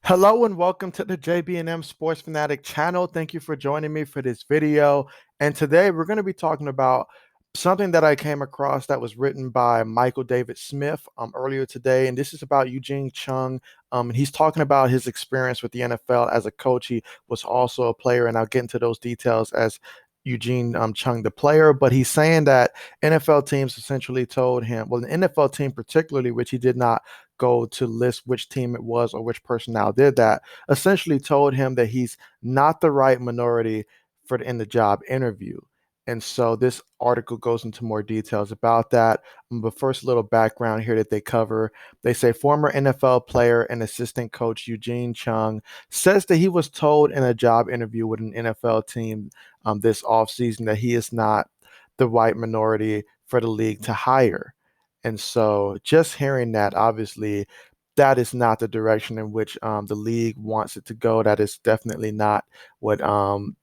Hello and welcome to the JB&M Sports Fanatic channel. Thank you for joining me for this video. And today we're going to be talking about something that I came across that was written by Michael David Smith earlier today. And this is about Eugene Chung. And he's talking about his experience with the NFL as a coach. He was also a player, and I'll get into those details as Eugene Chung, the player. But he's saying that NFL teams essentially told him, well, an NFL team particularly, which he did not go to list which team it was or which personnel did that, essentially told him that he's not the right minority in the job interview. And so this article goes into more details about that. But first, a little background here that they cover. They say former NFL player and assistant coach Eugene Chung says that he was told in a job interview with an NFL team this offseason that he is not the white minority for the league to hire. And so just hearing that, obviously, that is not the direction in which the league wants it to go. That is definitely not what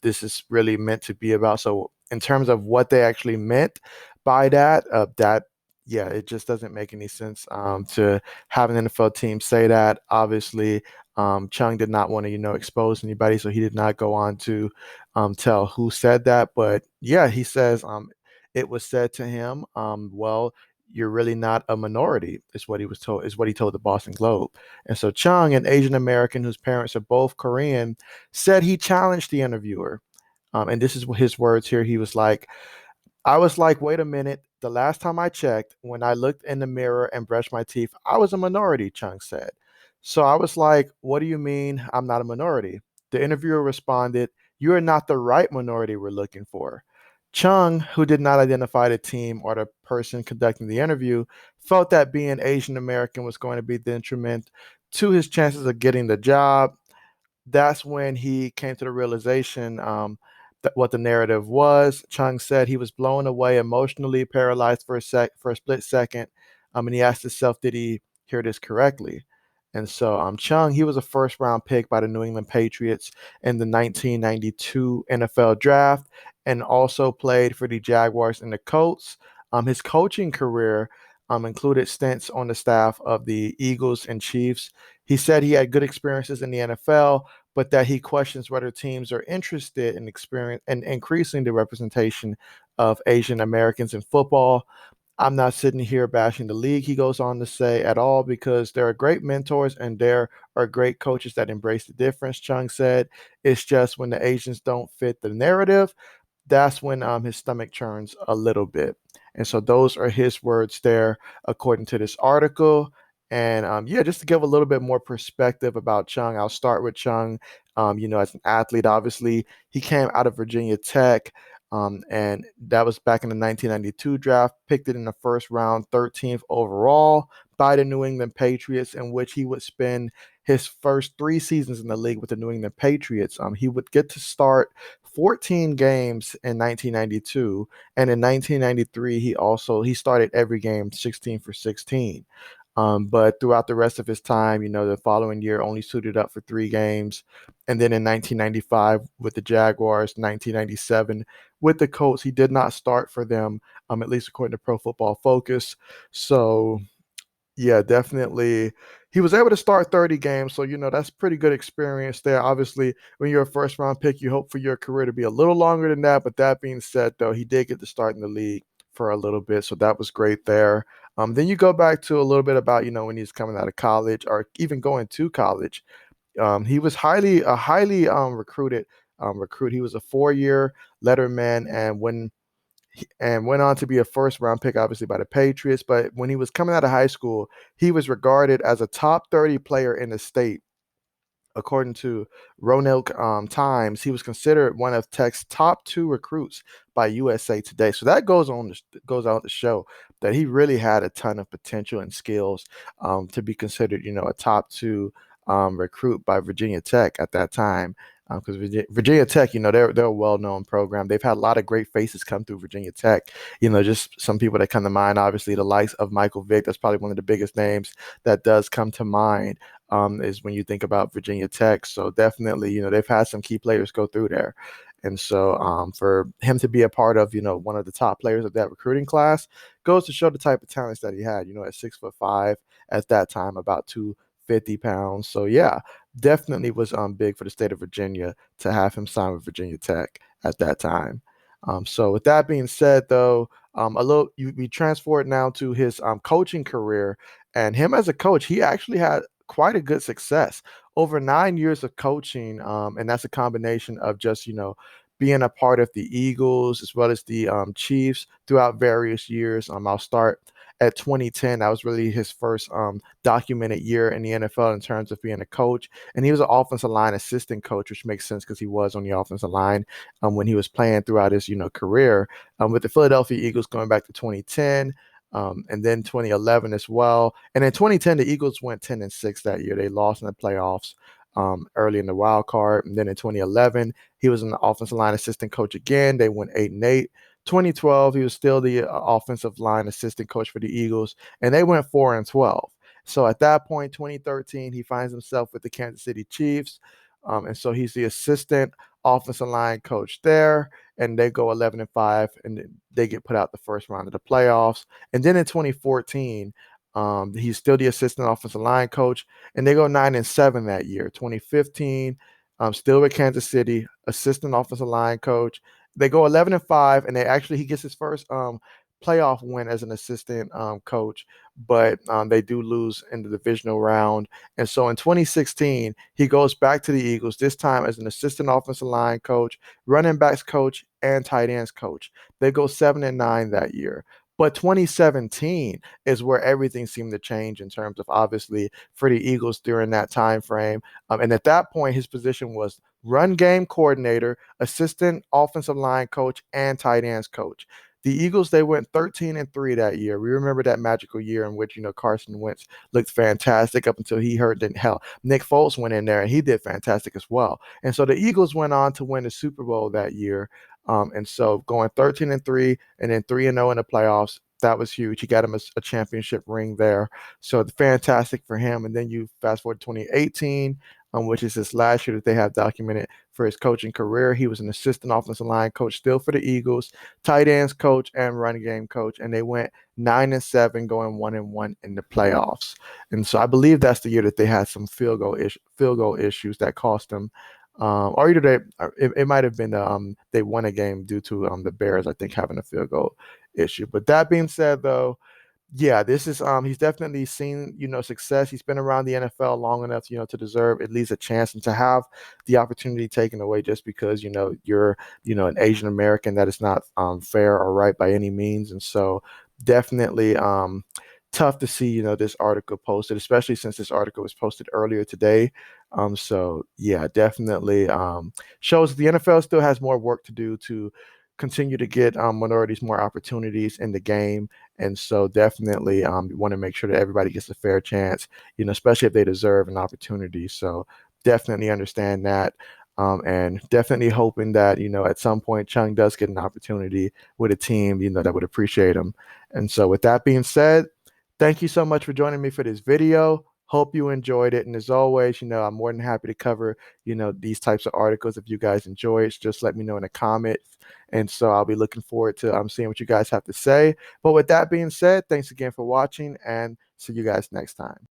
this is really meant to be about. So, in terms of what they actually meant by that, yeah, it just doesn't make any sense to have an NFL team say that. Obviously, Chung did not want to, expose anybody, so he did not go on to tell who said that. But yeah, he says it was said to him, well, you're really not a minority, is what he was told, is what he told the Boston Globe. And so Chung, an Asian American whose parents are both Korean, said he challenged the interviewer. And this is his words here. He was like, I was like, wait a minute. The last time I checked, when I looked in the mirror and brushed my teeth, I was a minority, Chung said. So I was like, what do you mean I'm not a minority? The interviewer responded, you are not the right minority we're looking for. Chung, who did not identify the team or the person conducting the interview, felt that being Asian American was going to be detriment to his chances of getting the job. That's when he came to the realization that what the narrative was. Chung said he was blown away, emotionally paralyzed for a split second, and he asked himself, "Did he hear this correctly?" And so, Chung, he was a first-round pick by the New England Patriots in the 1992 NFL Draft, and also played for the Jaguars and the Colts. His coaching career included stints on the staff of the Eagles and Chiefs. He said he had good experiences in the NFL, but that he questions whether teams are interested in experience and increasing the representation of Asian Americans in football. I'm not sitting here bashing the league, he goes on to say, at all, because there are great mentors and there are great coaches that embrace the difference, Chung said. It's just when the Asians don't fit the narrative, that's when his stomach churns a little bit. And so those are his words there, according to this article. And yeah, just to give a little bit more perspective about Chung, I'll start with Chung. As an athlete, obviously, he came out of Virginia Tech. And that was back in the 1992 draft, picked it in the first round, 13th overall by the New England Patriots, in which he would spend his first 3 seasons in the league with the New England Patriots. He would get to start 14 games in 1992, and in 1993 he started every game 16 for 16. But throughout the rest of his time, the following year only suited up for 3 games. And then in 1995 with the Jaguars, 1997 with the Colts, he did not start for them, at least according to Pro Football Focus. So yeah, definitely. He was able to start 30 games, so that's pretty good experience there. Obviously, when you're a first round pick, you hope for your career to be a little longer than that. But that being said, though, he did get to start in the league for a little bit, so that was great there. Then you go back to a little bit about when he's coming out of college or even going to college. He was highly recruited recruit. He was a 4-year letterman, and went on to be a first round pick, obviously, by the Patriots. But when he was coming out of high school, he was regarded as a top 30 player in the state. According to Roanoke Times, he was considered one of Tech's top 2 recruits by USA Today. So that goes on to show that he really had a ton of potential and skills to be considered, a top 2 recruit by Virginia Tech at that time. Because Virginia Tech, they're a well-known program. They've had a lot of great faces come through Virginia Tech. Just some people that come to mind. Obviously, the likes of Michael Vick. That's probably one of the biggest names that does come to mind. Is when you think about Virginia Tech. So definitely, they've had some key players go through there. And so for him to be a part of, one of the top players of that recruiting class goes to show the type of talents that he had, at 6'5" at that time, about 50 pounds. So yeah, definitely was big for the state of Virginia to have him sign with Virginia Tech at that time. So with that being said, though, we transferred now to his coaching career, and him as a coach, he actually had quite a good success over 9 years of coaching, and that's a combination of just being a part of the Eagles as well as the Chiefs throughout various years. I'll start at 2010. That was really his first documented year in the NFL in terms of being a coach. And he was an offensive line assistant coach, which makes sense because he was on the offensive line when he was playing throughout his career with the Philadelphia Eagles going back to 2010. And then 2011 as well. And in 2010, the Eagles went 10-6 that year. They lost in the playoffs early in the wild card. And then in 2011, he was an offensive line assistant coach again. They went 8-8. 2012, he was still the offensive line assistant coach for the Eagles, and they went 4-12. So at that point, 2013, he finds himself with the Kansas City Chiefs, and so he's the assistant offensive line coach there, and they go 11-5, and they get put out the first round of the playoffs. And then in 2014, he's still the assistant offensive line coach, and they go 9-7 that year. 2015, still with Kansas City, assistant offensive line coach. They go 11-5, and he gets his first playoff win as an assistant coach, but they do lose in the divisional round. And so in 2016, he goes back to the Eagles, this time as an assistant offensive line coach, running backs coach, and tight ends coach. They go 7-9 that year. But 2017 is where everything seemed to change in terms of obviously for the Eagles during that time frame. And at that point, his position was run game coordinator, assistant offensive line coach, and tight ends coach. The Eagles, they went 13-3 that year. We remember that magical year in which, Carson Wentz looked fantastic up until he hurt. Then hell, Nick Foles went in there and he did fantastic as well. And so the Eagles went on to win the Super Bowl that year. And so going 13-3 and then 3-0 in the playoffs, that was huge. He got him a championship ring there. So fantastic for him. And then you fast forward to 2018, which is his last year that they have documented for his coaching career. He was an assistant offensive line coach still for the Eagles, tight ends coach, and run game coach. And they went 9-7, going 1-1 in the playoffs. And so I believe that's the year that they had some field goal issues that cost them. Or either it might have been they won a game due to the Bears, I think, having a field goal issue. But that being said, though, yeah, this is he's definitely seen, success. He's been around the NFL long enough, to deserve at least a chance and to have the opportunity taken away just because, you're, an Asian American. That is not fair or right by any means. And so definitely tough to see, this article posted, especially since this article was posted earlier today. So yeah, definitely shows the NFL still has more work to do to continue to get minorities more opportunities in the game. And so definitely we want to make sure that everybody gets a fair chance, especially if they deserve an opportunity. So definitely understand that. And definitely hoping that, at some point Chung does get an opportunity with a team, that would appreciate him. And so with that being said, thank you so much for joining me for this video. Hope you enjoyed it. And as always, I'm more than happy to cover, these types of articles. If you guys enjoy it, just let me know in the comments. And so I'll be looking forward to seeing what you guys have to say. But with that being said, thanks again for watching and see you guys next time.